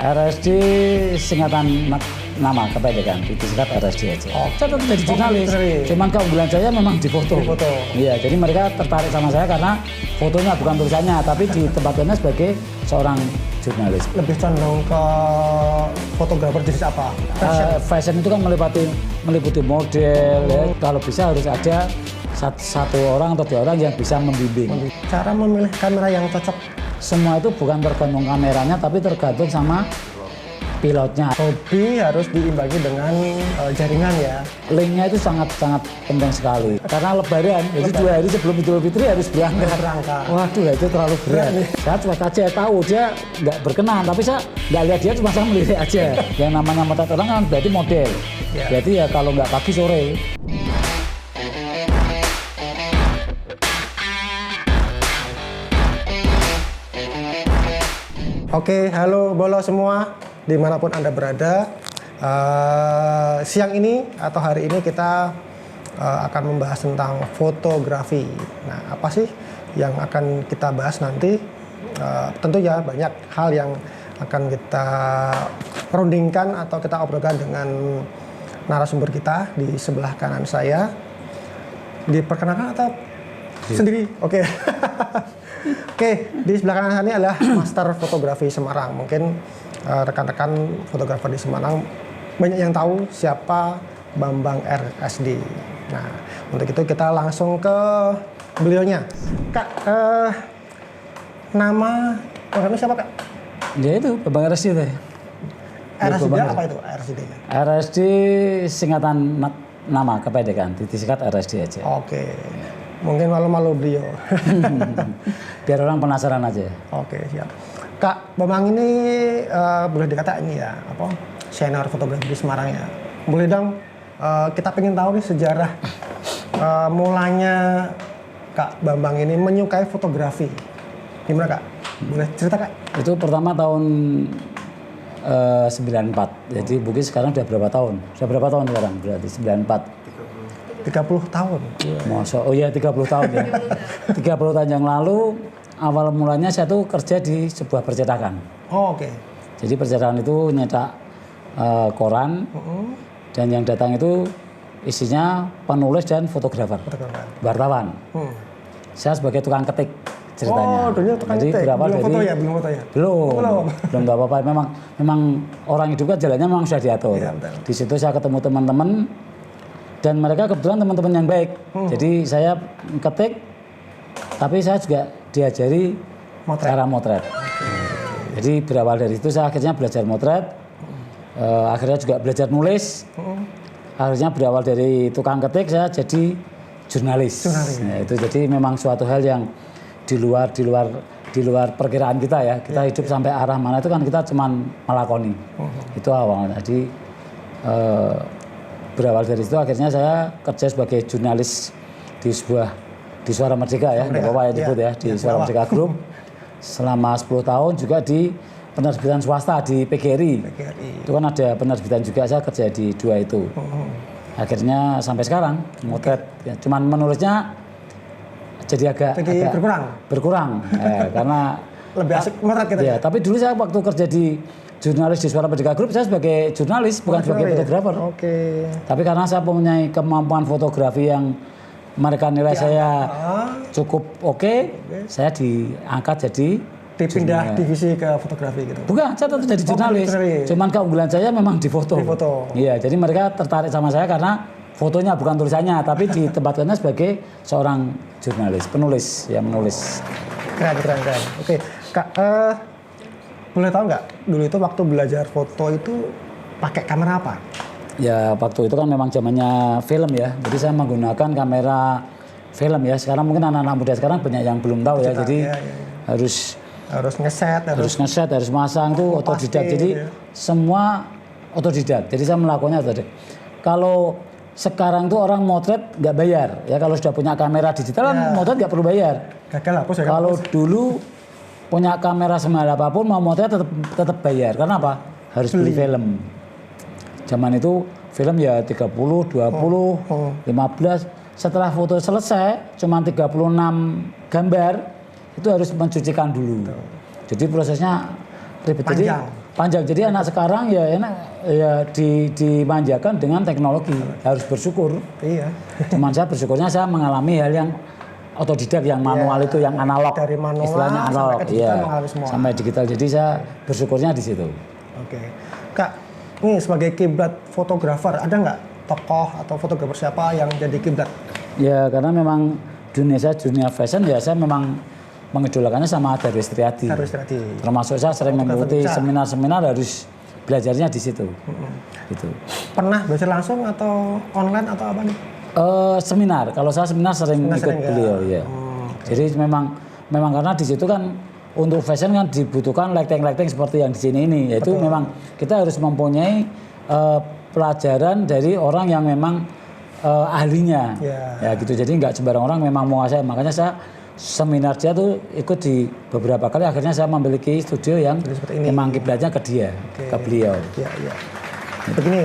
RSD singkatan nama kependekan, disingkat RSD aja. Saya tetap jadi jurnalis, cuman keunggulan saya memang di foto. Iya, jadi mereka tertarik sama saya karena fotonya bukan tulisannya, tapi ditempatkannya sebagai seorang jurnalis. Lebih condong ke fotografer jenis apa? Fashion itu kan meliputi model, ya. Kalau bisa harus ada satu orang atau dua orang yang bisa membimbing. Cara memilih kamera yang cocok? Semua itu bukan tergantung kameranya, tapi tergantung sama pilotnya. Hobi harus diimbangi dengan jaringan ya. Linknya itu sangat penting sekali. Karena lebaran, jadi 2 hari sebelum Idul Fitri harus berangkat. Waduh, itu terlalu berat. Saya cuek aja, tahu dia nggak berkenan, tapi saya nggak lihat dia, cuma saya melirik aja. Yang namanya motret orang kan berarti model. Berarti ya kalau nggak pagi sore. Oke, halo Bolo semua, dimanapun Anda berada. Siang ini atau hari ini kita akan membahas tentang fotografi. Nah, apa sih yang akan kita bahas nanti? Tentu ya banyak hal yang akan kita rundingkan atau kita obrolkan dengan narasumber kita di sebelah kanan saya. Diperkenalkan atau sendiri? Oke. Oke, di sebelah kanan saya ini adalah Master Fotografi Semarang. Mungkin rekan-rekan fotografer di Semarang banyak yang tahu siapa Bambang RSD. Nah, untuk itu kita langsung ke beliaunya. Kak, nama orangnya siapa, Kak? Ya itu, Bambang RSD itu. RSD apa itu RSD-nya? RSD singkatan nama kependekan, disingkat RSD aja. Oke. Mungkin malu-malu beliau. Biar orang penasaran aja. Oke, siap. Kak Bambang ini boleh dikata ini ya, apa senior fotografi di Semarang ya. Boleh dong kita pengen tahu nih sejarah mulanya Kak Bambang ini menyukai fotografi. Gimana Kak? Boleh cerita Kak? Itu pertama tahun 94. Jadi mungkin sekarang udah berapa tahun? Sudah berapa tahun sekarang? Berarti 94. 30 tahun. Masa, oh iya 30 tahun ya. 30 tahun yang lalu awal mulanya saya tuh kerja di sebuah percetakan. Oh, oke. Jadi percetakan itu nyetak koran dan yang datang itu isinya penulis dan fotografer. Wartawan. Saya sebagai tukang ketik ceritanya. Oh, dulunya tukang ketik. Belum foto ya? Belum apa-apa. Memang orang hidup kan jalannya memang sudah diatur. Iya, di situ saya ketemu teman-teman. Dan mereka kebetulan teman-teman yang baik. Jadi saya ketik, tapi saya juga diajari cara motret. Jadi berawal dari itu saya akhirnya belajar motret, akhirnya juga belajar nulis. Akhirnya berawal dari tukang ketik saya jadi jurnalis. Nah, itu jadi memang suatu hal yang di luar perkiraan kita ya. Kita hidup sampai arah mana itu kan kita cuman melakoni. Itu awalnya. Jadi berawal dari itu akhirnya saya kerja sebagai jurnalis di Suara Merdeka ya, nggak apa-apa ya nyebut ya, di Suara Merdeka Group selama 10 tahun, juga di penerbitan swasta di PGRI. Itu kan ada penerbitan juga, saya kerja di 2 itu. Akhirnya sampai sekarang motret, ya, cuman menulisnya jadi agak berkurang karena lebih asik motret kita. Ya, tapi dulu saya waktu kerja di jurnalis di Suara Merdeka Group, saya sebagai jurnalis, bukan sebagai fotografer. Oke. Tapi karena saya mempunyai kemampuan fotografi yang mereka nilai saya cukup oke, saya diangkat jadi dipindah divisi ke fotografi gitu. Bukan, saya tetap jadi jurnalis. Cuman keunggulan saya memang di foto. Iya, jadi mereka tertarik sama saya karena fotonya bukan tulisannya, tapi ditempatkannya sebagai seorang jurnalis, penulis, ya menulis. Keren. Oke, Kak, boleh tahu nggak dulu itu waktu belajar foto itu pakai kamera apa? Ya waktu itu kan memang zamannya film ya, jadi saya menggunakan kamera film ya. Sekarang mungkin anak-anak muda sekarang banyak yang belum tahu ya, jadi harus ngeset, harus masang tuh otodidak. Jadi semua otodidak. Jadi saya melakukannya otodidak. Kalau sekarang tuh orang motret nggak bayar ya, kalau sudah punya kamera digital kan motret nggak perlu bayar. Kalau dulu punya kamera semahal apapun mau motret tetap bayar. Karena apa? Harus beli film. Zaman itu film ya 30, 20, 15. Setelah foto selesai cuma 36 gambar, itu harus mencucikan dulu. Jadi prosesnya ribet. Jadi panjang. Jadi anak sekarang ya enak ya dimanjakan dengan teknologi. Harus bersyukur. Iya. Cuman saya bersyukurnya saya mengalami hal yang otodidak, yang manual itu, yang analog. Dari manual istilahnya analog, sampai ke digital mengalami semua. sampai digital. Jadi saya bersyukurnya di situ. Oke. Kak, ini sebagai kiblat fotografer, ada nggak tokoh atau fotografer siapa yang jadi kiblat? Ya karena memang dunia fashion ya saya memang mengidolakannya sama Darwis Triadi. Termasuk saya sering mengikuti seminar-seminar, harus belajarnya di situ. Gitu. Pernah belajar langsung atau online atau apa nih? Seminar. Kalau saya seminar sering ikut beliau ya. Jadi memang karena di situ kan untuk fashion kan dibutuhkan lighting seperti yang di sini ini. Yaitu memang kita harus mempunyai pelajaran dari orang yang memang ahlinya. Ya gitu. Jadi nggak sembarang orang memang menguasai. Makanya saya seminar dia tuh ikut di beberapa kali, akhirnya saya memiliki studio yang memang kiblatnya ke dia, ke beliau. Iya. Begini,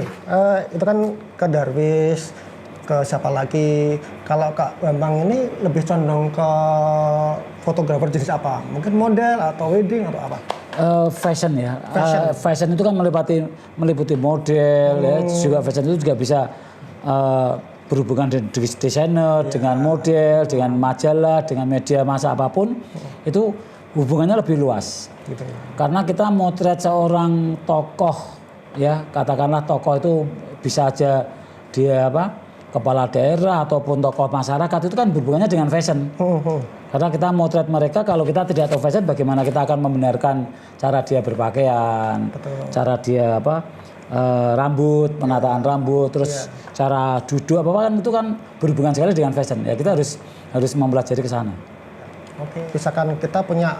itu kan ke Darwis, ke siapa lagi? Kalau Kak Bambang ini lebih condong ke fotografer jenis apa? Mungkin model atau wedding atau apa? Fashion ya. Fashion itu kan meliputi model ya, juga fashion itu juga bisa berhubungan dengan desainer, dengan model, dengan majalah, dengan media massa apapun, itu hubungannya lebih luas. Gitu. Karena kita motret seorang tokoh, ya katakanlah tokoh itu bisa aja dia kepala daerah ataupun tokoh masyarakat, itu kan berhubungannya dengan fashion. Karena kita motret mereka, kalau kita tidak tahu fashion, bagaimana kita akan membenarkan cara dia berpakaian, cara dia rambut, penataan rambut, terus cara duduk apa kan, itu kan berhubungan sekali dengan fashion. Ya kita harus mempelajari ke sana. Oke. Misalkan kita punya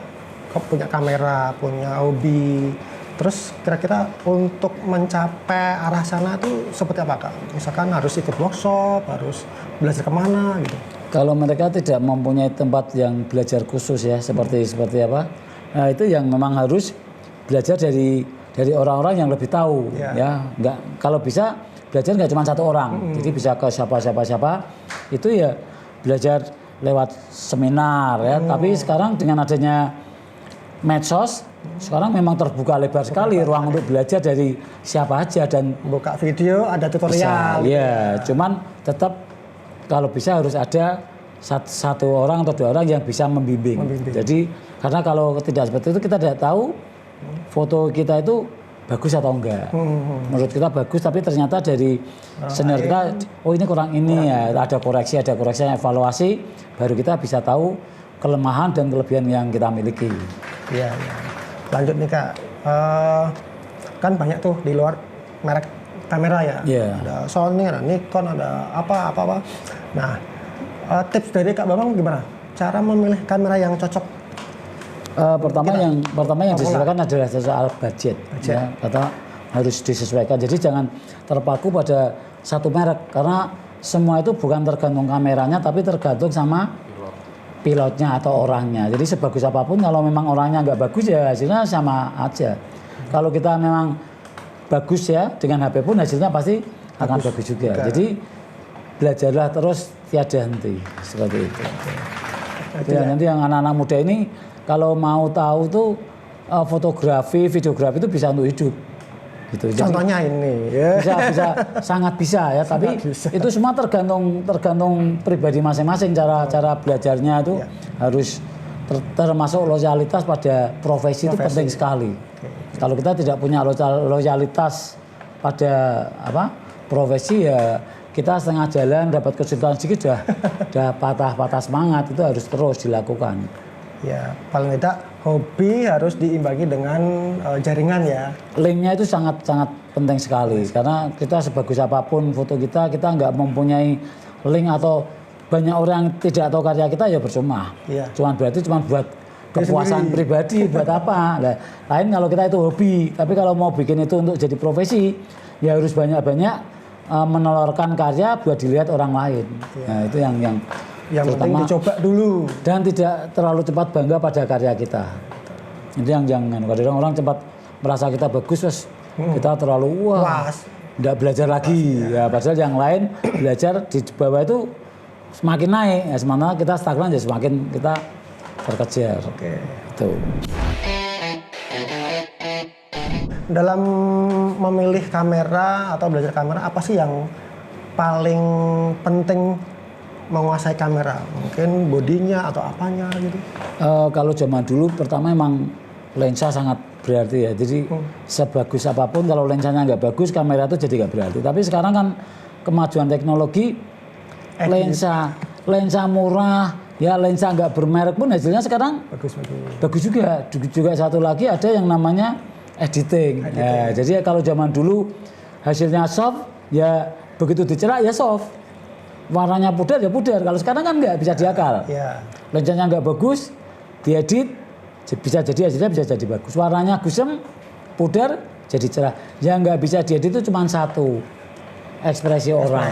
kamera, punya hobi, terus kira-kira untuk mencapai arah sana itu seperti apa Kak? Misalkan harus ikut workshop, harus belajar kemana gitu? Kalau mereka tidak mempunyai tempat yang belajar khusus ya, seperti apa? Nah itu yang memang harus belajar dari orang-orang yang lebih tahu, ya. Kalau bisa belajar nggak cuma satu orang, jadi bisa ke siapa. Itu ya belajar lewat seminar ya. Tapi sekarang dengan adanya medsos, sekarang memang terbuka lebar sekali ruang untuk belajar dari siapa aja, dan buka video ada tutorial. Ya, cuman tetap kalau bisa harus ada satu orang atau dua orang yang bisa membimbing. Jadi karena kalau tidak seperti itu kita tidak tahu foto kita itu bagus atau enggak. Menurut kita bagus, tapi ternyata dari senior kita, oh ini kurang ini ya, ada koreksi, evaluasi, baru kita bisa tahu kelemahan dan kelebihan yang kita miliki. Iya. Lanjut nih Kak, kan banyak tuh di luar merek kamera ya. Ada Sony, ada Nikon, ada apa. Nah, tips dari Kak Bambang gimana? Cara memilih kamera yang cocok? Pertama yang disesuaikan adalah soal budget. Ya, kata harus disesuaikan. Jadi jangan terpaku pada satu merek, karena semua itu bukan tergantung kameranya, tapi tergantung sama pilotnya atau orangnya. Jadi sebagus apapun kalau memang orangnya nggak bagus ya hasilnya sama aja. Kalau kita memang bagus ya dengan HP pun hasilnya pasti akan bagus juga. Jadi belajarlah terus tiada henti seperti itu. Nanti yang anak-anak muda ini kalau mau tahu tuh fotografi, videografi itu bisa untuk hidup. Gitu. Contohnya ini ya. Bisa sangat bisa ya, tapi itu semua tergantung pribadi masing-masing, cara belajarnya itu harus termasuk loyalitas pada profesi itu penting sekali. Kalau kita tidak punya loyalitas pada profesi ya kita setengah jalan dapat kesulitan sedikit udah patah semangat, itu harus terus dilakukan. Ya, paling tidak hobi harus diimbangi dengan jaringan ya. Linknya itu sangat penting sekali, karena kita sebagus apapun foto kita nggak mempunyai link atau banyak orang tidak tahu karya kita ya percuma. Cuman buat kepuasan pribadi, buat apa? Lain kalau kita itu hobi, tapi kalau mau bikin itu untuk jadi profesi ya harus banyak menelurkan karya buat dilihat orang lain. Nah itu yang penting dicoba dulu dan tidak terlalu cepat bangga pada karya kita. Itu yang jangan. Kadang orang cepat merasa kita bagus, terus kita terlalu tidak belajar lagi. Ya padahal yang lain belajar di bawah itu semakin naik. Ya, sementara kita stagnan ya semakin kita terkejar. Oke. Itu. dalam memilih kamera atau belajar kamera, apa sih yang paling penting menguasai kamera? Mungkin bodinya atau apanya gitu? Kalau zaman dulu pertama emang lensa sangat berarti ya. Jadi sebagus apapun kalau lensanya nggak bagus, kamera itu jadi nggak berarti. Tapi sekarang kan kemajuan teknologi, lensa murah, ya lensa nggak bermerek pun hasilnya sekarang bagus juga. Juga satu lagi ada yang namanya editing. Ya, jadi kalau zaman dulu hasilnya soft, ya begitu dicerak ya soft. Warnanya pudar ya pudar. Kalau sekarang kan nggak bisa diakal. Lensanya nggak bagus, diedit bisa jadi hasilnya bisa jadi bagus. Warnanya gusem, pudar jadi cerah. Yang nggak bisa diedit itu cuma satu, ekspresi orang.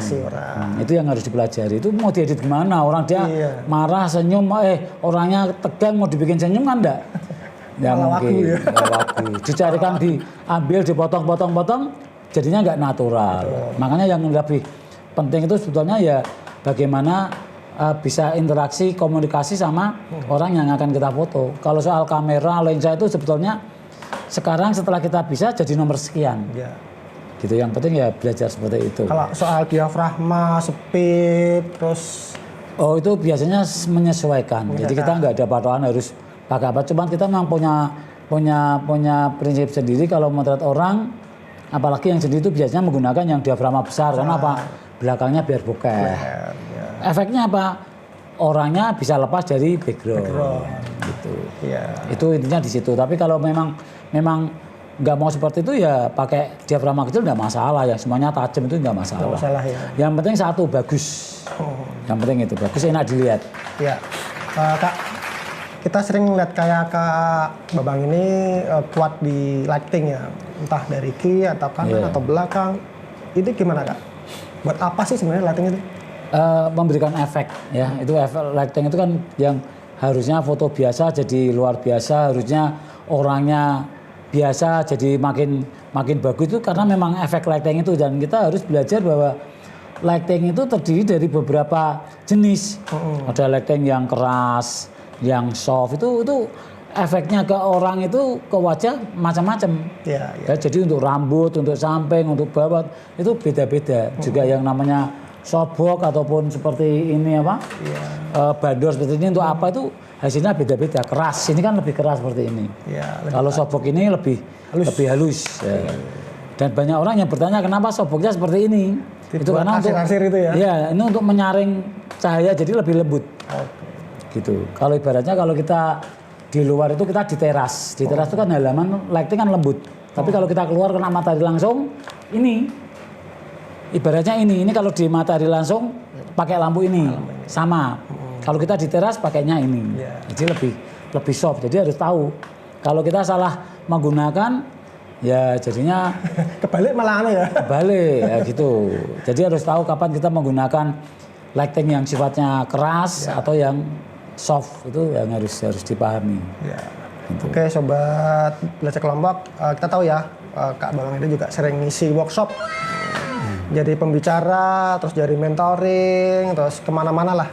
Itu yang harus dipelajari. Itu mau diedit gimana? Orang dia marah, senyum, orangnya tegang mau dibikin senyum kan enggak? Ya mungkin. Dicarikan, diambil, dipotong-potong, jadinya nggak natural. Makanya yang lebih penting itu sebetulnya ya bagaimana bisa interaksi, komunikasi sama orang yang akan kita foto. Kalau soal kamera, lensa itu sebetulnya sekarang setelah kita bisa jadi nomor sekian. Gitu, yang penting ya belajar seperti itu. Kalau soal diafragma, speed, terus... Oh itu biasanya menyesuaikan. Jadi kita nggak ada patokan harus pakai apa. Cuman kita memang punya prinsip sendiri kalau memotret orang, apalagi yang sendiri itu biasanya menggunakan yang diafragma besar. Karena apa? Belakangnya biar bokeh. Efeknya apa? Orangnya bisa lepas dari background. Gitu. Itu intinya di situ. Tapi kalau memang nggak mau seperti itu ya pakai diafragma kecil nggak masalah ya. Semuanya tajam itu nggak masalah. Yang penting satu bagus. Yang penting itu bagus, enak dilihat. Kak, kita sering lihat kayak Kak Babang ini kuat di lighting ya, entah dari kiri atau kanan atau belakang. Itu gimana Kak? Buat apa sih sebenarnya lighting itu? Memberikan efek ya. Itu efek lighting itu kan yang harusnya foto biasa jadi luar biasa, harusnya orangnya biasa jadi makin bagus itu karena memang efek lighting itu. Dan kita harus belajar bahwa lighting itu terdiri dari beberapa jenis. Ada lighting yang keras, yang soft, itu efeknya ke orang itu ke wajah macam-macam. Ya, jadi untuk rambut, untuk samping, untuk bawah itu beda-beda. Juga yang namanya sobok ataupun seperti ini apa? Bandor seperti ini untuk apa itu hasilnya beda-beda. Keras, ini kan lebih keras seperti ini. Kalau sobok ini lebih halus. Ya. Dan banyak orang yang bertanya kenapa soboknya seperti ini? Itu karena untuk itu ya? Ya, ini untuk menyaring cahaya jadi lebih lembut. Gitu. Kalau ibaratnya kalau kita di luar itu kita di teras. Di teras itu kan halaman lighting kan lembut. Tapi kalau kita keluar kena matahari langsung, ini ibaratnya ini kalau di matahari langsung pakai lampu ini sama. Kalau kita di teras pakainya ini. Jadi lebih soft. Jadi harus tahu. Kalau kita salah menggunakan ya jadinya kebalik malah ya. Kebalik ya gitu. Jadi harus tahu kapan kita menggunakan lighting yang sifatnya keras atau yang soft, itu yang harus dipahami. Gitu. Oke, sobat belajar kelompok, kita tahu ya Kak Babang itu juga sering ngisi workshop, jadi pembicara, terus jadi mentoring, terus kemana-mana lah.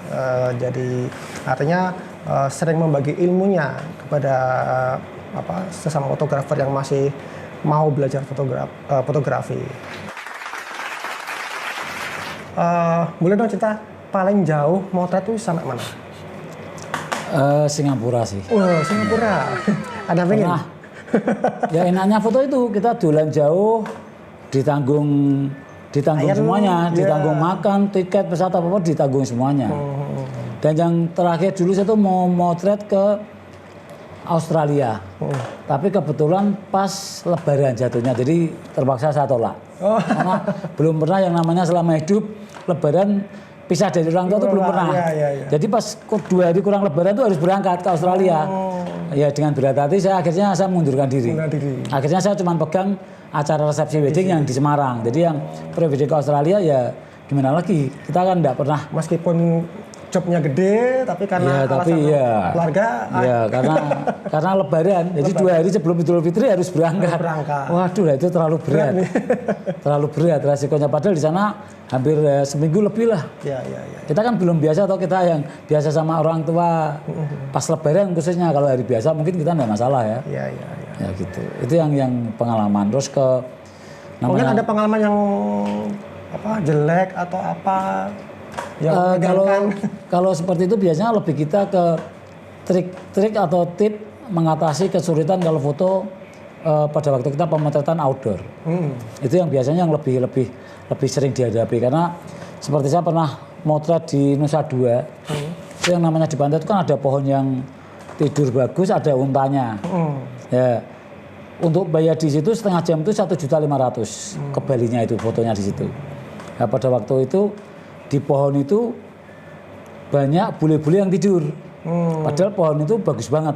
Jadi artinya sering membagi ilmunya kepada sesama fotografer yang masih mau belajar fotografi. Boleh dong cerita paling jauh motret itu sampai mana? Singapura sih. Singapura. Ada pengen? Ya enaknya foto itu kita dolan jauh, ditanggung semuanya, ditanggung makan, tiket, pesawat apa ditanggung semuanya. Dan yang terakhir dulu saya tuh mau motret ke Australia. Tapi kebetulan pas Lebaran jatuhnya, jadi terpaksa saya tolak. Karena belum pernah yang namanya selama hidup Lebaran pisah dari orang tua itu belum pernah. Jadi pas 2 hari kurang Lebaran itu harus berangkat ke Australia. Ya dengan berat hati akhirnya saya mundurkan diri. Akhirnya saya cuma pegang acara resepsi wedding yang di Semarang. Jadi yang pre-wedding ke Australia ya gimana lagi? Kita kan enggak pernah. Meskipun jobnya gede, tapi karena alasan keluarga. Ya karena Lebaran. Jadi 2 hari sebelum Idul Fitri harus berangkat. Waduh, itu terlalu berat. Terlalu berat resikonya. Padahal di sana hampir seminggu lebih lah. Kita kan belum biasa atau kita yang biasa sama orang tua pas Lebaran khususnya. Kalau hari biasa mungkin kita nggak masalah ya. Ya gitu. Itu yang pengalaman. Terus ke mungkin ada pengalaman yang jelek atau apa yang kalau seperti itu biasanya lebih kita ke trik atau tip mengatasi kesulitan kalau foto pada waktu kita pemotretan outdoor. Itu yang biasanya yang lebih sering dihadapi karena seperti saya pernah motret di Nusa Dua. Itu yang namanya di pantai itu kan ada pohon yang tidur bagus, ada untanya. Ya. Untuk bayar di situ setengah jam itu 1.500.000 kembalinya itu fotonya di situ. Nah, pada waktu itu di pohon itu banyak bule-bule yang tidur. Padahal pohon itu bagus banget.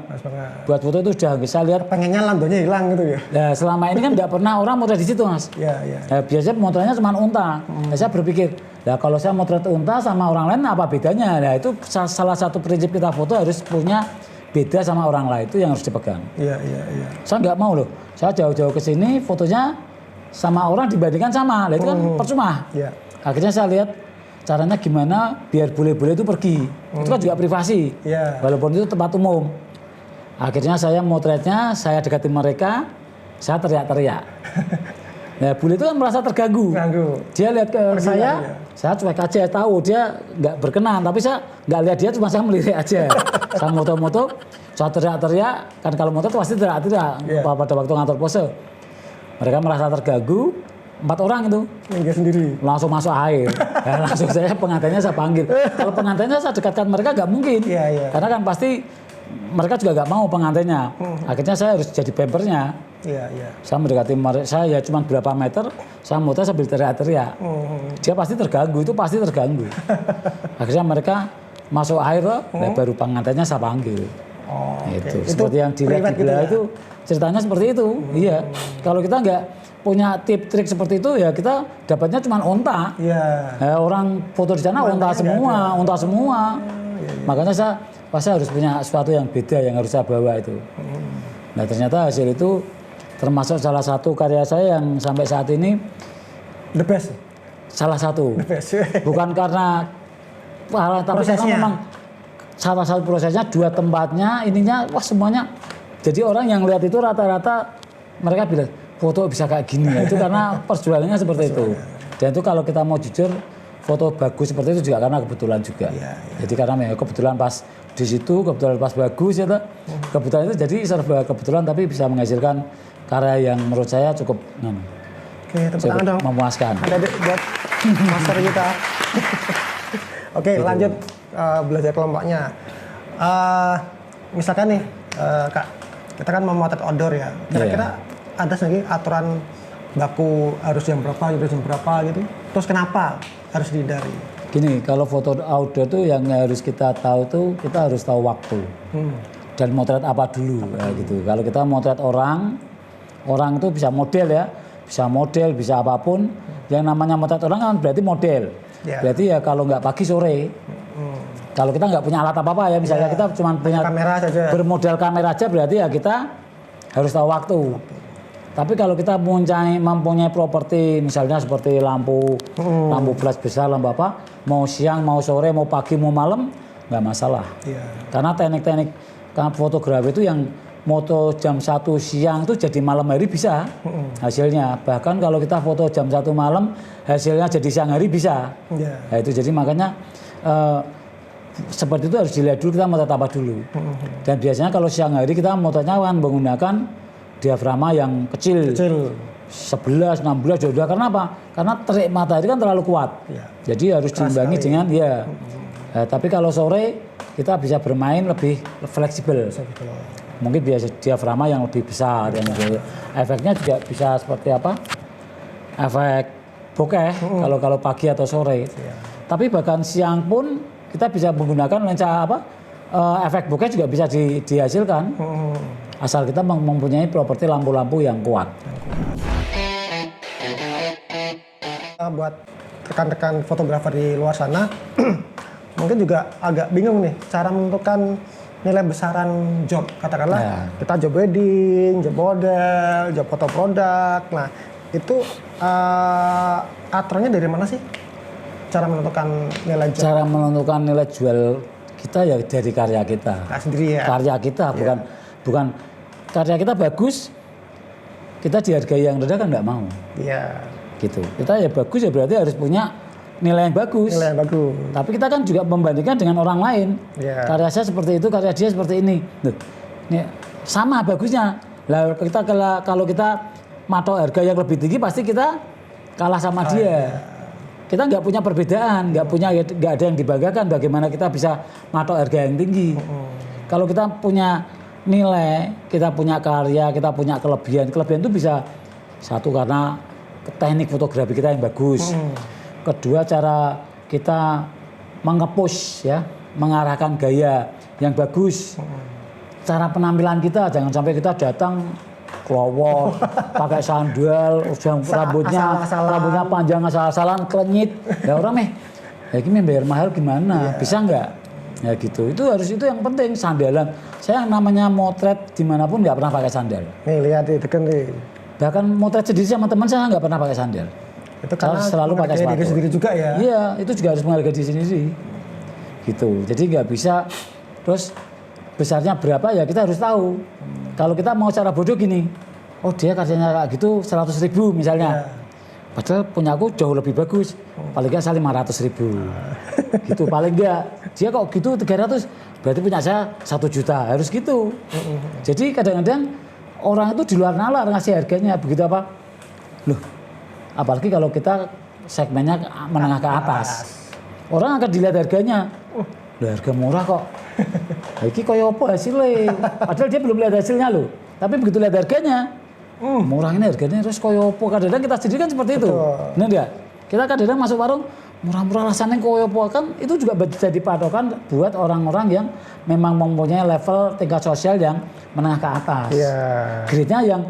Buat foto itu udah bisa lihat. Pengennya landonya hilang gitu ya. Nah, selama ini kan nggak pernah orang motret di situ, Mas. Iya. Nah, biasanya motretnya cuma unta. Nah, saya berpikir, nah kalau saya motret unta sama orang lain apa bedanya? Nah, itu salah satu prinsip kita foto harus punya beda sama orang lain, itu yang harus dipegang. Iya. Saya nggak mau loh, saya jauh-jauh ke sini fotonya sama orang dibandingkan sama, itu kan percuma. Iya. Akhirnya saya lihat caranya gimana biar bule-bule itu pergi, itu kan juga privasi, walaupun itu tempat umum. Akhirnya saya motretnya, saya dekati mereka, saya teriak-teriak. Nah, bule itu kan merasa terganggu. Dia lihat ke saya cuek aja, tahu dia nggak berkenan, tapi saya nggak lihat dia, cuma saya melirik aja. Saya moto-moto, saya teriak-teriak, kan kalau motor pasti teriak-teriak pada waktu ngatur pose. Mereka merasa terganggu, 4 orang itu. Enggak sendiri. Langsung masuk air. Nah, langsung saya pengantinnya saya panggil. Kalau pengantinnya saya dekatkan mereka nggak mungkin, karena kan pasti mereka juga nggak mau pengantinnya. Akhirnya saya harus jadi bempernya. Saya mendekati mereka, saya cuma berapa meter, saya motor sambil teriak-teriak. Dia pasti terganggu, itu pasti terganggu. Akhirnya mereka masuk air, baru pengantinnya saya panggil. Itu seperti yang dilihat di belah itu ceritanya seperti itu. Iya. Kalau kita nggak punya tip trik seperti itu ya kita dapatnya cuma unta. Orang foto di sana unta semua. Makanya saya pasti harus punya sesuatu yang beda yang harus saya bawa itu. Nah ternyata hasil itu termasuk salah satu karya saya yang sampai saat ini the best. Salah satu. The best. Bukan karena tapi karena memang salah satu prosesnya, 2 tempatnya, ininya wah semuanya. Jadi orang yang lihat itu rata-rata mereka bilang foto bisa kayak gini ya. Itu karena perjualannya seperti itu. Dan itu kalau kita mau jujur foto bagus seperti itu juga karena kebetulan juga. Jadi karena kebetulan pas di situ, kebetulan pas bagus ya toh. Kebetulan itu jadi serba kebetulan tapi bisa menghasilkan karya yang menurut saya cukup tepuk tangan dong. Memuaskan. Ada buat master kita. Oke, lanjut belajar kelompoknya. Misalkan nih, Kak, kita kan memotret outdoor ya. Kira-kira ada lagi aturan baku harus jam berapa gitu. Terus kenapa harus dihindari? Gini, kalau foto outdoor tuh yang harus kita tahu tuh kita harus tahu waktu. Dan motret apa dulu gitu. Kalau kita motret orang itu bisa model ya, bisa apapun. Yang namanya motret orang kan berarti model. Berarti ya kalau nggak pagi sore. Kalau kita nggak punya alat apa-apa ya, misalnya kita cuma punya kamera saja. Bermodal kamera aja berarti ya kita harus tahu waktu. Tapi kalau kita mempunyai properti misalnya seperti lampu flash besar, lampu apa, mau siang, mau sore, mau pagi, mau malam, nggak masalah. Karena teknik-teknik fotografi itu yang moto jam 1 siang itu jadi malam hari bisa hasilnya. Bahkan kalau kita foto jam 1 malam hasilnya jadi siang hari bisa. Nah, itu jadi makanya seperti itu harus dilihat dulu kita motret apa dulu. Dan biasanya kalau siang hari kita motretnya kan menggunakan diafragma yang kecil. 11, 16 jodoh. Karena apa? Karena terik matahari kan terlalu kuat. Jadi harus diimbangi dengan tapi kalau sore kita bisa bermain lebih fleksibel. Mungkin biasa diafragma yang lebih besar. Efeknya juga bisa seperti apa? Efek bokeh kalau pagi atau sore. Tapi bahkan siang pun kita bisa menggunakan lensa efek bokeh juga bisa dihasilkan. Asal kita mempunyai properti lampu-lampu yang kuat. Buat rekan-rekan fotografer di luar sana, mungkin juga agak bingung nih cara menentukan nilai besaran job. Katakanlah kita job wedding, job model, job foto produk. Nah itu aturannya dari mana sih? Cara menentukan nilai jual? Cara menentukan nilai jual kita ya dari karya kita. Sendiri ya? Karya kita bukan karya kita bagus, kita dihargai yang rendah kan nggak mau. Iya. Gitu. Kita ya bagus ya berarti harus punya nilai yang bagus. Nilai yang bagus. Tapi kita kan juga membandingkan dengan orang lain. Iya. Karya saya seperti itu, karya dia seperti ini. Loh, ini sama bagusnya. Lah kita kalau kita matok harga yang lebih tinggi pasti kita kalah sama dia. Iya. Kita nggak punya perbedaan, nggak ada yang dibanggakan. Bagaimana kita bisa matok harga yang tinggi? Kalau kita punya nilai, kita punya karya, kita punya kelebihan. Kelebihan itu bisa satu karena teknik fotografi kita yang bagus. Kedua cara kita mengepush ya, mengarahkan gaya yang bagus. Cara penampilan kita jangan sampai kita datang kelowor, pakai sandal, rambutnya panjang asal-asalan, klenyit. Ya orang ya ini bayar mahal gimana? Bisa nggak? Ya gitu. Itu yang penting sandalan. Saya yang namanya motret dimanapun nggak pernah pakai sandal. Nih lihat itu kan nih. Bahkan motret sendiri sama teman saya nggak pernah pakai sandal. Itu karena selalu pakai sepatu. Diri sendiri juga ya. Iya, itu juga harus menghargai diri sendiri. Gitu. Jadi nggak bisa terus besarnya berapa ya kita harus tahu. Kalau kita mau cara bodoh gini, oh dia karyanya kayak gitu 100.000 misalnya. Padahal punya aku jauh lebih bagus. Paling nggak saya 500.000. Gitu paling nggak. Dia kok gitu 300, berarti punya saya 1 juta. Harus gitu. Jadi kadang-kadang orang itu di luar nalar ngasih harganya begitu apa? Loh, apalagi kalau kita segmennya menengah ke atas. Orang akan dilihat harganya. Loh, harga murah kok. Iki koyo apa hasilnya? Padahal dia belum lihat hasilnya loh. Tapi begitu lihat harganya, murah ini harganya terus koyo apa? Kadang-kadang kita sendiri kan seperti itu. Benar enggak? Kita kadang-kadang masuk warung murah-murah rasanya koyo apa kan itu juga jadi patokan buat orang-orang yang memang mempunyai level tingkat sosial yang menengah ke atas. Grade-nya yang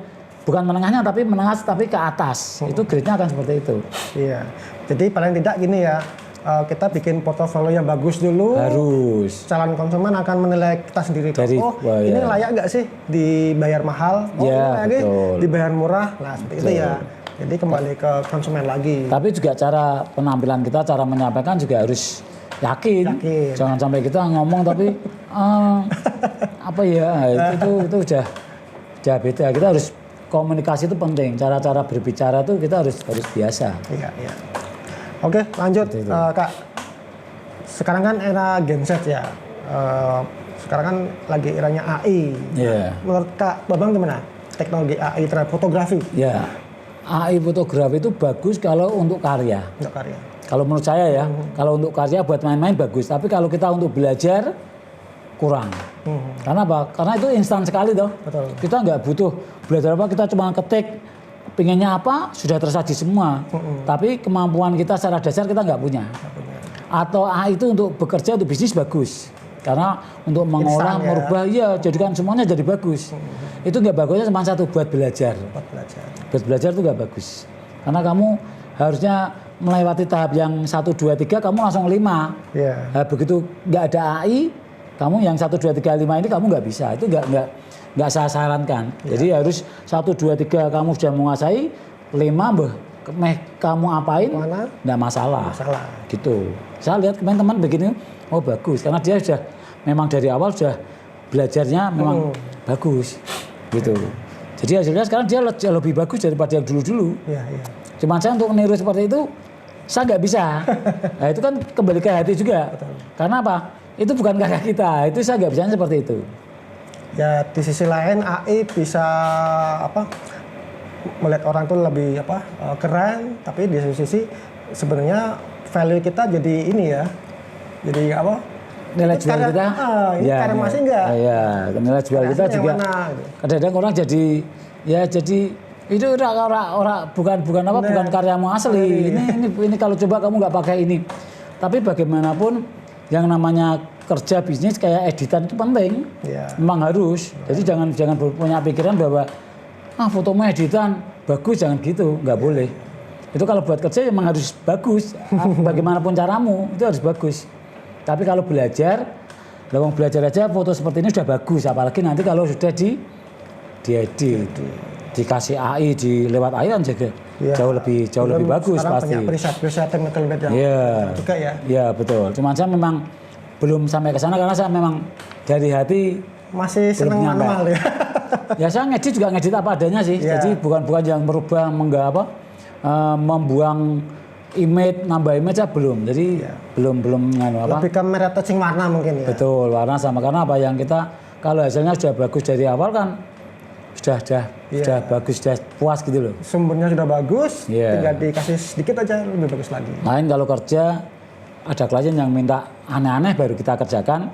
bukan menengahnya tapi menengah tapi ke atas. Itu grade-nya akan seperti itu. Iya. Jadi paling tidak gini ya. Kita bikin portofolio yang bagus dulu. Harus. Calon konsumen akan menilai kita sendiri. Ini layak nggak sih dibayar mahal? Ini layak dibayar murah. Nah seperti itu ya. Jadi kembali ke konsumen lagi. Tapi juga cara penampilan kita, cara menyampaikan juga harus yakin. Jangan sampai kita ngomong tapi apa ya itu udah beda. Kita harus komunikasi itu penting. Cara-cara berbicara itu kita harus biasa. Iya. Oke, lanjut Kak. Sekarang kan era Gen Z ya. Sekarang kan lagi eranya AI. Menurut Kak Babang gimana? Teknologi AI terhadap fotografi? Ya, AI fotografi itu bagus kalau untuk karya. Untuk karya. Kalau menurut saya ya, kalau untuk karya buat main-main bagus. Tapi kalau kita untuk belajar kurang. Karena apa? Karena itu instan sekali toh. Betul. Kita nggak butuh belajar apa, kita cuma ketik. Pinginnya apa sudah tersaji semua, tapi kemampuan kita secara dasar kita nggak punya. Atau AI itu untuk bekerja untuk bisnis bagus, karena untuk mengolah, merubah, ya jadikan semuanya jadi bagus. Itu nggak bagusnya cuma satu buat belajar. Buat belajar itu nggak bagus, karena kamu harusnya melewati tahap yang 1, 2, 3, kamu langsung 5. Nah, begitu nggak ada AI, kamu yang 1, 2, 3, 5 ini kamu nggak bisa. Itu nggak saya sarankan. Jadi harus 1, 2, 3 kamu sudah menguasai, 5 kamu apain nggak masalah. Gitu. Saya lihat teman-teman begini, oh bagus karena dia sudah memang dari awal sudah belajarnya memang bagus gitu. Jadi hasilnya sekarang dia lebih bagus daripada yang dulu-dulu. Cuma saya untuk meniru seperti itu saya nggak bisa. Nah itu kan kembali ke hati juga. Karena apa? Itu bukan karya kita. Itu saya nggak bisa seperti itu. Ya di sisi lain AI bisa melihat orang tuh lebih keren, tapi di sisi sebenarnya value kita jadi ini ya, jadi apa? Nilai jual kita? Ini karya masih enggak? Iya, nilai jual kita juga. Kadang-kadang orang jadi itu bukan karyamu asli. Ini kalau coba kamu nggak pakai ini. Tapi bagaimanapun yang namanya kerja bisnis kayak editan itu penting, memang harus. Jadi jangan punya pikiran bahwa fotomu editan bagus, jangan gitu, nggak boleh. Itu kalau buat kerja memang harus bagus. Bagaimanapun caramu itu harus bagus. Tapi kalau belajar aja foto seperti ini sudah bagus, apalagi nanti kalau sudah diedit, dikasih AI, lewat AI kan jauh lebih bagus pasti. Banyak preset technical bed juga ya. Iya betul. Cuman saya memang belum sampai ke sana karena saya memang dari hati masih senang manual ya. Ya saya ngedit juga ngedit apa adanya sih. Jadi bukan yang merubah membuang image, nambah image saya belum. Jadi belum apa. Lebih ke retouching warna mungkin ya. Betul, warna sama karena apa yang kita kalau hasilnya sudah bagus dari awal kan sudah bagus, sudah puas gitu loh. Sumbernya sudah bagus, tinggal dikasih sedikit aja lebih bagus lagi. Lain kalau kerja ada klien yang minta aneh-aneh baru kita kerjakan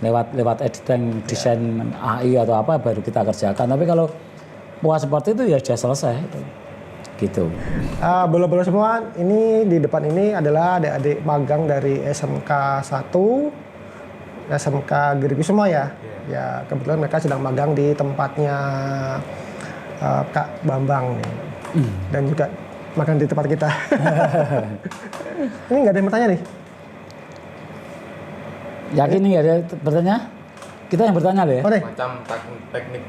lewat editing desain AI atau apa baru kita kerjakan. Tapi kalau puas seperti itu ya sudah selesai. Gitu. Bola-bola semua ini di depan ini adalah adik-adik magang dari SMK 1, SMK Gerigi semua ya. Ya kebetulan mereka sedang magang di tempatnya Kak Bambang nih. Dan juga magang di tempat kita. Ini nggak ada yang bertanya nih? Yakin nih ada bertanya? Kita yang bertanya deh. Macam teknik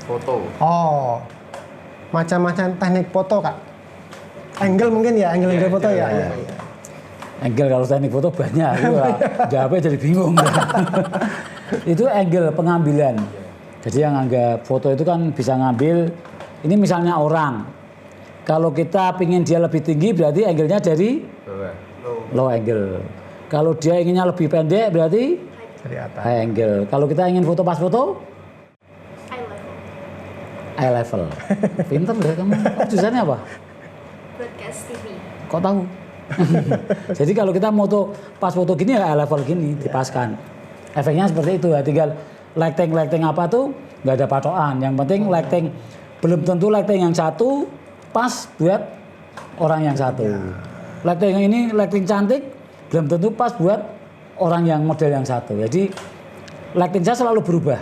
foto. Oh, macam-macam teknik foto Kak. Angle mungkin ya, angle foto ya. Angle kalau teknik foto banyak, jawabnya jadi bingung. Itu angle pengambilan. Jadi yang anggap foto itu kan bisa ngambil, ini misalnya orang. Kalau kita pingin dia lebih tinggi berarti angle-nya dari low angle. Kalau dia inginnya lebih pendek berarti dari atas. High angle. Kalau kita ingin foto pas foto eye level. Pinter deh kamu. Tulisannya apa? Broadcast TV. Kok tahu? Jadi kalau kita pas foto gini ya eye level gini dipaskan. Efeknya seperti itu ya. Tinggal lighting apa tuh nggak ada patokan. Yang penting lighting belum tentu lighting yang satu pas buat orang yang satu. Lighting yang ini lighting cantik belum tentu pas buat orang yang model yang satu. Jadi lighting saya selalu berubah.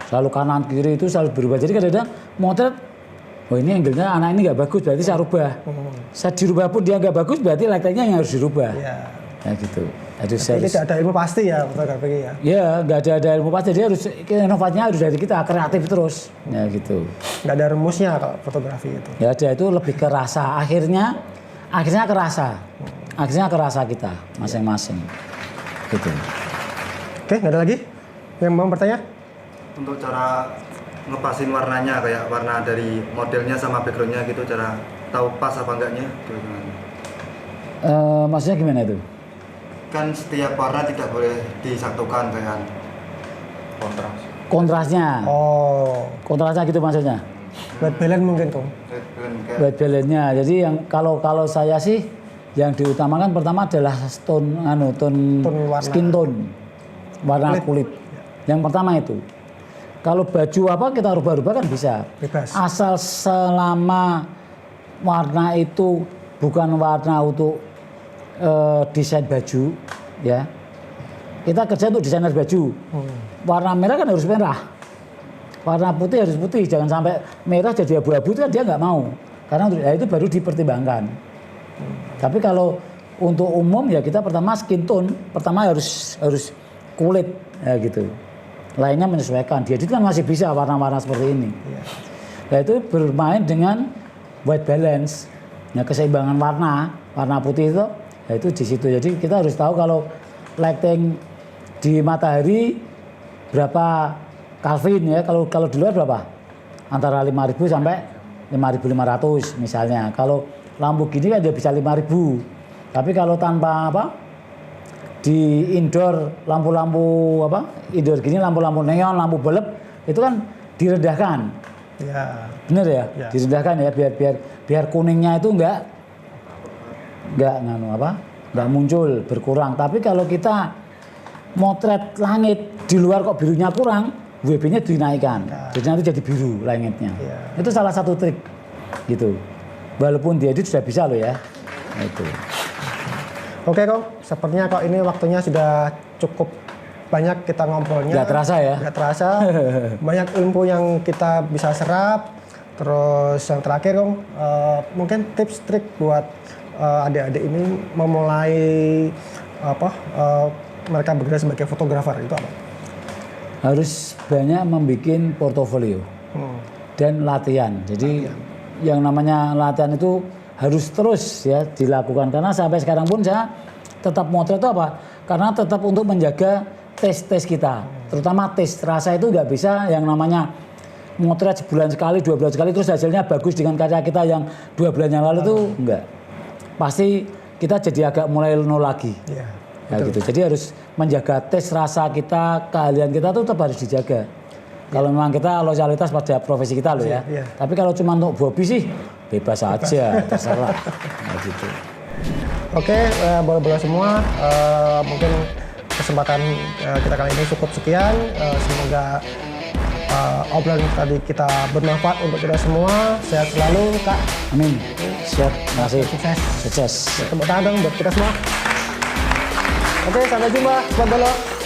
Selalu kanan kiri itu selalu berubah. Jadi kadang-kadang motret, oh ini angle-nya anak ini nggak bagus berarti saya rubah. Saya dirubah pun dia nggak bagus berarti lighting-nya yang harus dirubah. Ya gitu. Jadi tidak ada ilmu pasti ya fotografi ya. Ya nggak ada ilmu pasti. Dia harus inovasinya harus dari kita kreatif terus. Ya gitu. Nggak ada rumusnya kalau fotografi itu. Ya ada itu lebih ke rasa. Akhirnya kerasa. Akhirnya kerasa kita masing-masing. Gitu. Oke, nggak ada lagi yang mau bertanya? Untuk cara ngepasin warnanya kayak warna dari modelnya sama backgroundnya gitu, cara tahu pas apa enggaknya gimana? Maksudnya gimana itu? Kan setiap warna tidak boleh disatukan kayak kontrasnya. Oh, kontrasnya gitu maksudnya. White balance mungkin Kong. White balance-nya. Jadi yang kalau saya sih yang diutamakan pertama adalah tone skin tone, warna kulit. Yang pertama itu. Kalau baju apa kita rubah-rubah kan bisa. Bebas. Asal selama warna itu bukan warna untuk desain baju, ya. Kita kerja untuk desainer baju. Warna merah kan harus merah. Warna putih harus putih. Jangan sampai merah jadi abu-abu itu kan dia nggak mau. Karena itu baru dipertimbangkan. Tapi kalau untuk umum ya kita pertama skin tone, pertama harus kulit, ya gitu. Lainnya menyesuaikan. Di edit kan masih bisa warna-warna seperti ini. Nah itu bermain dengan white balance, ya keseimbangan warna putih itu, ya itu di situ. Jadi kita harus tahu kalau lighting di matahari berapa Kelvin ya. Kalau di luar berapa? Antara 5.000 sampai 5.500 misalnya. Kalau lampu gini kan dia bisa 5.000. Tapi kalau tanpa di indoor lampu-lampu indoor gini lampu-lampu neon, lampu belep itu kan direndahkan. Ya. Bener ya? Direndahkan ya biar kuningnya itu enggak muncul, berkurang. Tapi kalau kita motret langit di luar kok birunya kurang, WB-nya dinaikkan. Jadi nanti jadi biru langitnya. Itu salah satu trik gitu. Walaupun diedit sudah bisa loh ya. Nah, itu. Oke Kong, sepertinya kok ini waktunya sudah cukup banyak kita ngobrolnya. Gak terasa ya? Gak terasa. Banyak info yang kita bisa serap. Terus yang terakhir Kong, mungkin tips trik buat adik-adik ini memulai mereka bekerja sebagai fotografer itu apa? Harus banyak membuat portofolio dan latihan. Jadi yang namanya latihan itu harus terus ya dilakukan karena sampai sekarang pun saya tetap motret itu apa? Karena tetap untuk menjaga tes kita, terutama tes rasa itu nggak bisa yang namanya motret sebulan sekali, 2 bulan sekali terus hasilnya bagus dengan karya kita yang 2 bulan yang lalu tuh enggak. Pasti kita jadi agak mulai nol lagi. Iya. Ya gitu. Jadi harus menjaga tes rasa kita, keahlian kita tuh tetap harus dijaga. Kalau memang kita loyalitas pada profesi kita loh ya. Iya. Tapi kalau cuma untuk hobi sih bebas aja, terserah. Nah, gitu. Oke, bola-bola semua, mungkin kesempatan kita kali ini cukup sekian. Semoga obrolan tadi kita bermanfaat untuk kita semua. Sehat selalu, Kak. Amin. Siap, terima kasih. Sukses. Sukses. Tepuk tangan dong buat kita semua. Oke, sampai jumpa. Sobat Bola.